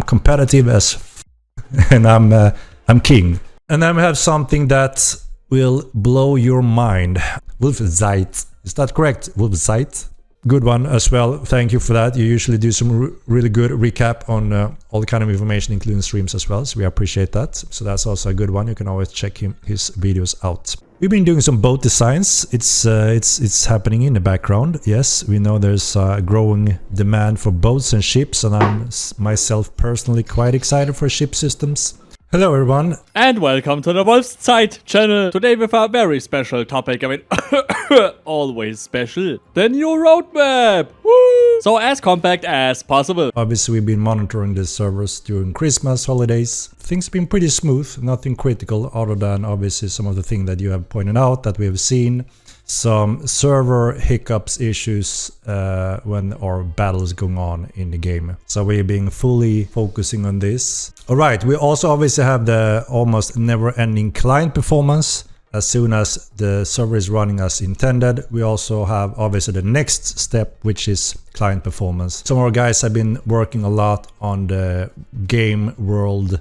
I'm competitive as and I'm king. And then we have something that will blow your mind. Wolfzeit. Is that correct? Wolfzeit? Good one as well. Thank you for that. You usually do some really good recap on all the kind of information, including streams as well. So we appreciate that. So that's also a good one. You can always check his videos out. We've been doing some boat designs. It's happening in the background. Yes, we know there's a growing demand for boats and ships, and I'm myself personally quite excited for ship systems. Hello everyone. And welcome to the Wolfzeit channel. Today with a very special topic. I mean, always special. The new roadmap. Woo! So as compact as possible. Obviously we've been monitoring the servers during Christmas holidays. Things have been pretty smooth, nothing critical other than obviously some of the things that you have pointed out that we have seen. Some server hiccups issues when our battles going on in the game. So we're being fully focusing on this. Alright, we also obviously have the almost never-ending client performance. As soon as the server is running as intended, we also have obviously the next step, which is client performance. Some of our guys have been working a lot on the game world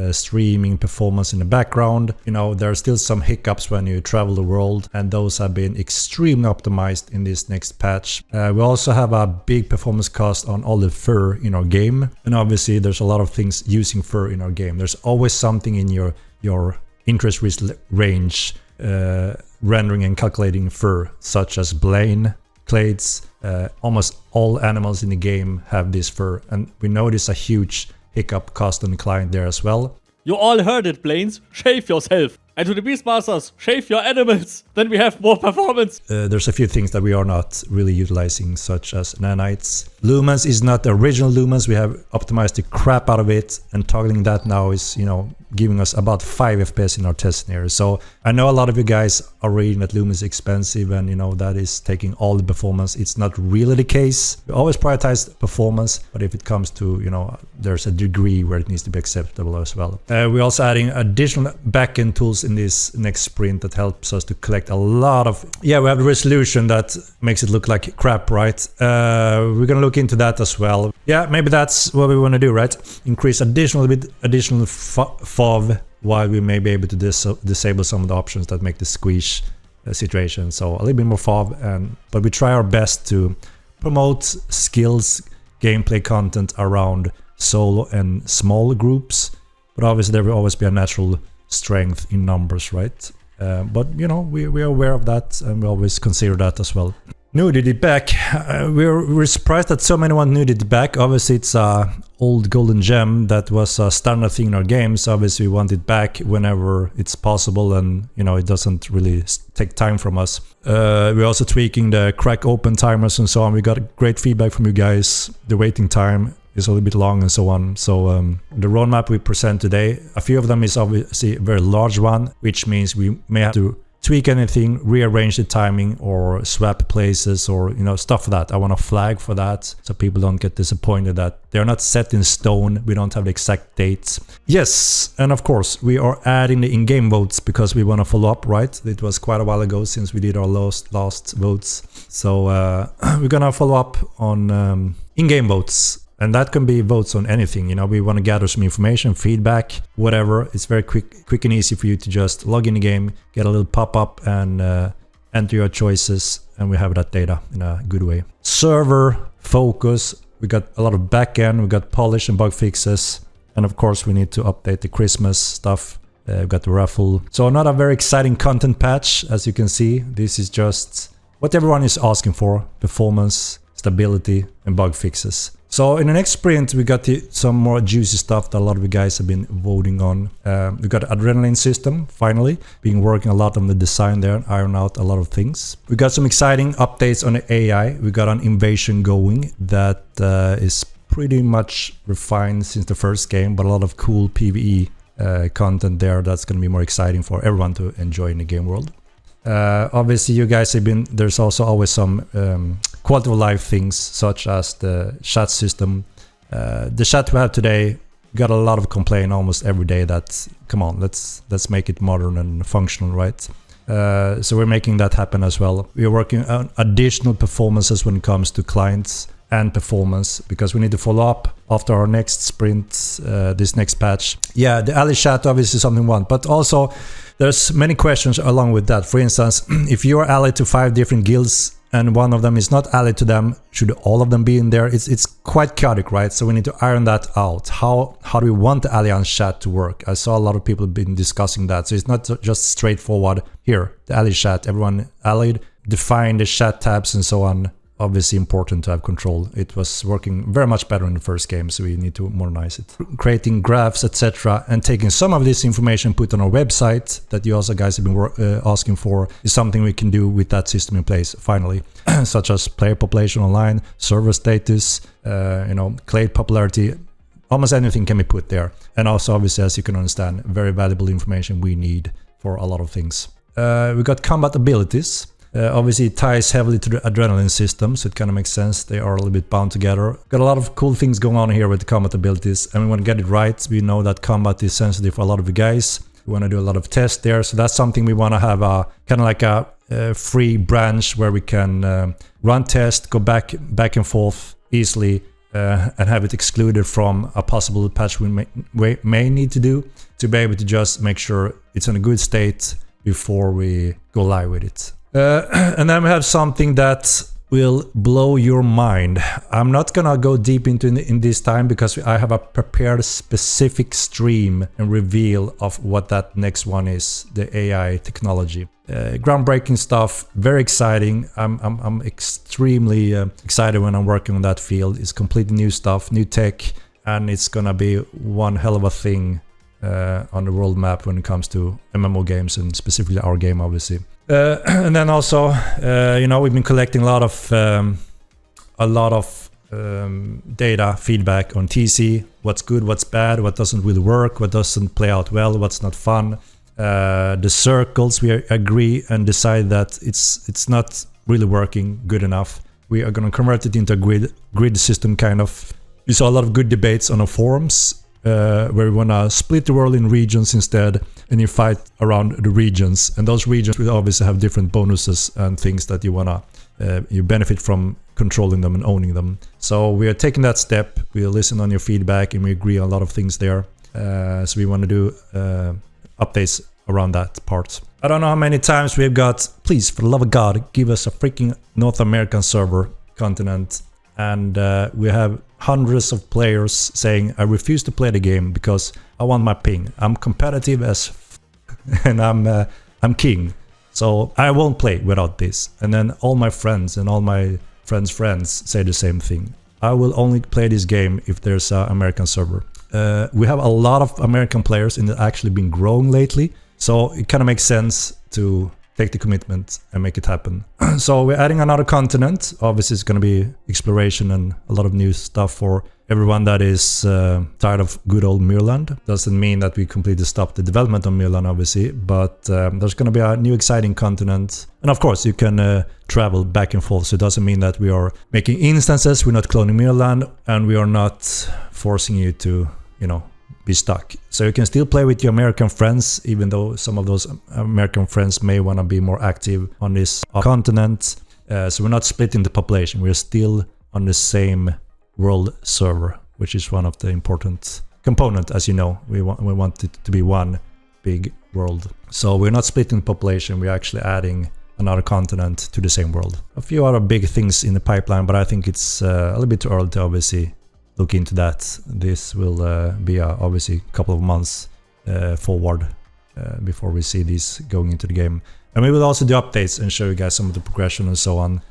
streaming performance in the background. You know, there are still some hiccups when you travel the world, and those have been extremely optimized in this next patch. We also have a big performance cost on all the fur in our game, and obviously there's a lot of things using fur in our game. There's always something in your interest risk range rendering and calculating fur, such as Blaine, clades. Almost all animals in the game have this fur, and we notice a huge hiccup cost on the client there as well. You all heard it, Blaines. Shave yourself. And to the Beastmasters, shave your animals. Then we have more performance. There's a few things that we are not really utilizing, such as Nanites. Lumens is not the original Lumens. We have optimized the crap out of it, and toggling that now is, you know, giving us about 5 FPS in our test scenario. So I know a lot of you guys are reading that Lumens is expensive and, you know, that is taking all the performance. It's not really the case. We always prioritize performance, but if it comes to, you know, there's a degree where it needs to be acceptable as well. We're also adding additional backend tools in this next sprint that helps us to collect a lot of... Yeah, we have the resolution that makes it look like crap, right? We're gonna look into that as well. Yeah, maybe that's what we want to do, right? Increase additional FOV while we may be able to disable some of the options that make the squeeze situation. So a little bit more FOV, but we try our best to promote skills, gameplay content around solo and small groups. But obviously there will always be a natural strength in numbers, right? But you know, we are aware of that, and we always consider that as well. Nudity back. We're surprised that so many want nudity back. Obviously it's a old golden gem that was a standard thing in our games. Obviously we want it back whenever it's possible, and you know, it doesn't really take time from us. We're also tweaking the crack open timers and so on. We got great feedback from you guys. The waiting time is a little bit long and so on. So the roadmap we present today, a few of them is obviously a very large one, which means we may have to tweak anything, rearrange the timing, or swap places, or you know, stuff like that. I want to flag for that so people don't get disappointed that they're not set in stone. We don't have the exact dates. Yes, and of course we are adding the in-game votes because we want to follow up, right? It was quite a while ago since we did our last votes, so we're gonna follow up on in-game votes. And that can be votes on anything, you know. We want to gather some information, feedback, whatever. It's very quick and easy for you to just log in the game, get a little pop-up, and enter your choices, and we have that data in a good way. Server focus. We got a lot of backend. We got polish and bug fixes, and of course we need to update the Christmas stuff. We've got the raffle. So not a very exciting content patch, as you can see. This is just what everyone is asking for: performance, stability, and bug fixes. So in the next sprint, we got some more juicy stuff that a lot of you guys have been voting on. We got adrenaline system, finally. Been working a lot on the design there and iron out a lot of things. We got some exciting updates on the AI. We got an invasion going that is pretty much refined since the first game, but a lot of cool PvE content there that's going to be more exciting for everyone to enjoy in the game world. Obviously you guys have been, there's also always some quality of life things, such as the chat system. The chat we have today got a lot of complaint almost every day that, come on, let's make it modern and functional, right? So we're making that happen as well. We're working on additional performances when it comes to clients and performance, because we need to follow up after our next sprint, this next patch. Yeah, the ally chat obviously is something we want, but also there's many questions along with that. For instance, if you are allied to 5 different guilds and one of them is not allied to them, should all of them be in there? It's quite chaotic, right? So we need to iron that out. How do we want the alliance chat to work? I saw a lot of people have been discussing that. So it's not just straightforward. Here, the ally chat, everyone allied, define the chat tabs and so on. Obviously important to have control. It was working very much better in the first game, so we need to modernize it. Creating graphs, etc., and taking some of this information, put on our website that you also guys have been asking for, is something we can do with that system in place finally, such as player population online, server status, clade popularity. Almost anything can be put there, and also obviously, as you can understand, very valuable information we need for a lot of things. We got combat abilities. Obviously it ties heavily to the adrenaline system, so it kind of makes sense. They are a little bit bound together. Got a lot of cool things going on here with the combat abilities, and we want to get it right. We know that combat is sensitive for a lot of you guys. We want to do a lot of tests there, so that's something we want to have a kind of like a free branch where we can run tests, go back and forth easily, and have it excluded from a possible patch we may need to do, to be able to just make sure it's in a good state before we go live with it. And then we have something that will blow your mind. I'm not gonna go deep into in this time, because I have a prepared specific stream and reveal of what that next one is, the AI technology. Groundbreaking stuff, very exciting. I'm extremely excited when I'm working on that field. It's completely new stuff, new tech, and it's gonna be one hell of a thing on the world map when it comes to MMO games, and specifically our game, obviously. And then also, we've been collecting a lot of data feedback on TC. What's good, what's bad, what doesn't really work, what doesn't play out well, what's not fun. The circles, we agree and decide that it's not really working good enough. We are going to convert it into a grid system kind of. We saw a lot of good debates on our forums. Where we want to split the world in regions instead, and you fight around the regions, and those regions will obviously have different bonuses and things that you benefit from controlling them and owning them. So we are taking that step. We'll listen on your feedback, and we agree on a lot of things there. So we want to do updates around that part. I don't know how many times we've got, please, for the love of God, give us a freaking North American server continent, and we have hundreds of players saying, I refuse to play the game because I want my ping. I'm competitive as and I'm king. So I won't play without this. And then all my friends and all my friends say the same thing. I will only play this game if there's an American server. We have a lot of American players, and it's actually been growing lately. So it kind of makes sense to take the commitment and make it happen. So we're adding another continent. Obviously it's going to be exploration and a lot of new stuff for everyone that is tired of good old Mirland. Doesn't mean that we completely stop the development on Mirland, obviously, but there's going to be a new exciting continent. And of course you can travel back and forth, so it doesn't mean that we are making instances, we're not cloning Mirland, and we are not forcing you to, be stuck. So you can still play with your American friends, even though some of those American friends may want to be more active on this continent. So we're not splitting the population. We're still on the same world server, which is one of the important components. As you know, we want it to be one big world. So we're not splitting the population. We're actually adding another continent to the same world. A few other big things in the pipeline, but I think it's a little bit too early to obviously look into that. This will be obviously a couple of months forward before we see these going into the game. And we will also do updates and show you guys some of the progression and so on.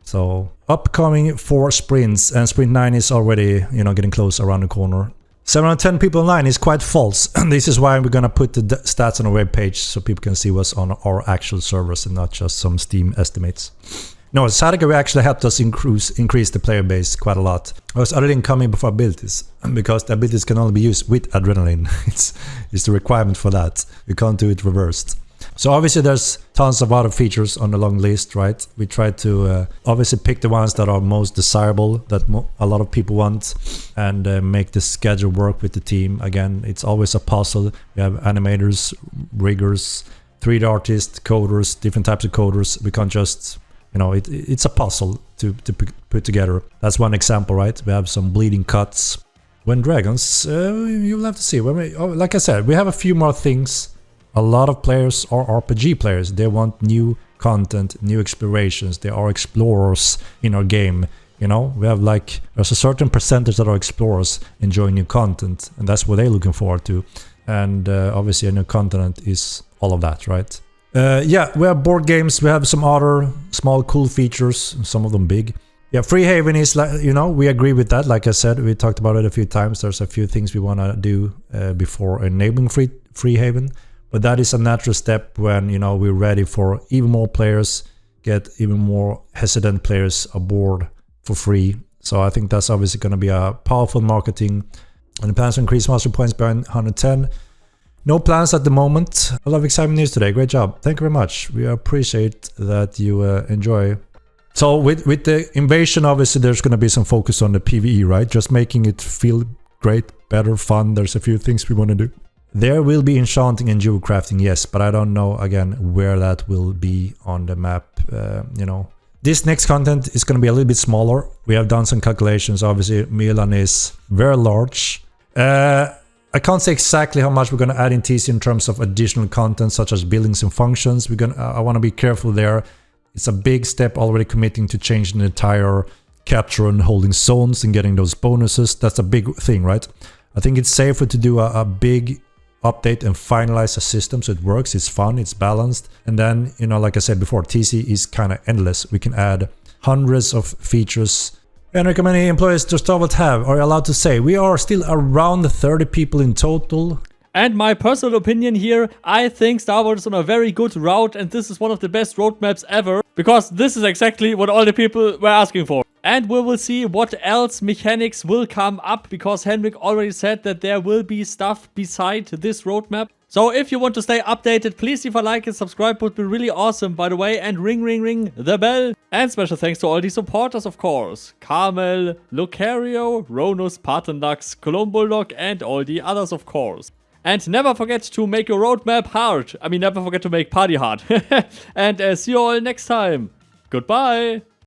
So upcoming 4 sprints, and sprint 9 is already getting close around the corner. 710 people online is quite false. This is why we're gonna put the stats on our web page so people can see what's on our actual servers and not just some Steam estimates. No, Sadaka actually helped us increase the player base quite a lot. It was other than coming before abilities, because the abilities can only be used with adrenaline. It's the requirement for that. You can't do it reversed. So obviously there's tons of other features on the long list, right? We try to obviously pick the ones that are most desirable, that a lot of people want, and make the schedule work with the team. Again, it's always a puzzle. We have animators, riggers, 3D artists, coders, different types of coders. We can't just You know, it's a puzzle to put together. That's one example, right? We have some bleeding cuts. When dragons, you'll have to see. Like I said, we have a few more things. A lot of players are RPG players. They want new content, new explorations. They are explorers in our game. You know, we have there's a certain percentage that are explorers enjoying new content, and that's what they're looking forward to. And obviously a new content is all of that, right? Yeah, we have board games. We have some other small cool features, some of them big. Yeah, Freehaven is we agree with that. Like I said, we talked about it a few times. There's a few things we want to do before enabling Freehaven. But that is a natural step when, we're ready for even more players, get even more hesitant players aboard for free. So I think that's obviously going to be a powerful marketing. And the plans to increase master points by 110. No plans at the moment. A lot of exciting news today. Great job. Thank you very much. We appreciate that you enjoy. So with the invasion, obviously there's going to be some focus on the PvE, right? Just making it feel great, better, fun. There's a few things we want to do. There will be enchanting and jewel crafting, yes, but I don't know, again, where that will be on the map, This next content is going to be a little bit smaller. We have done some calculations. Obviously, Milan is very large. I can't say exactly how much we're going to add in TC in terms of additional content, such as buildings and functions. I want to be careful there. It's a big step already committing to changing the entire capture and holding zones and getting those bonuses. That's a big thing, right? I think it's safer to do a big update and finalize a system so it works, it's fun, it's balanced. And then, like I said before, TC is kind of endless. We can add hundreds of features. And how many employees does Star Wars have? Are you allowed to say? We are still around 30 people in total. And my personal opinion here, I think Star Wars is on a very good route, and this is one of the best roadmaps ever, because this is exactly what all the people were asking for. And we will see what else mechanics will come up, because Henrik already said that there will be stuff beside this roadmap. So if you want to stay updated, please leave a like and subscribe, would be really awesome, by the way, and ring the bell. And special thanks to all the supporters, of course. Carmel, Lucario, Ronus, Patendux, Columbulog, and all the others, of course. And never forget to make your roadmap hard. I mean, never forget to make party hard. And see you all next time. Goodbye.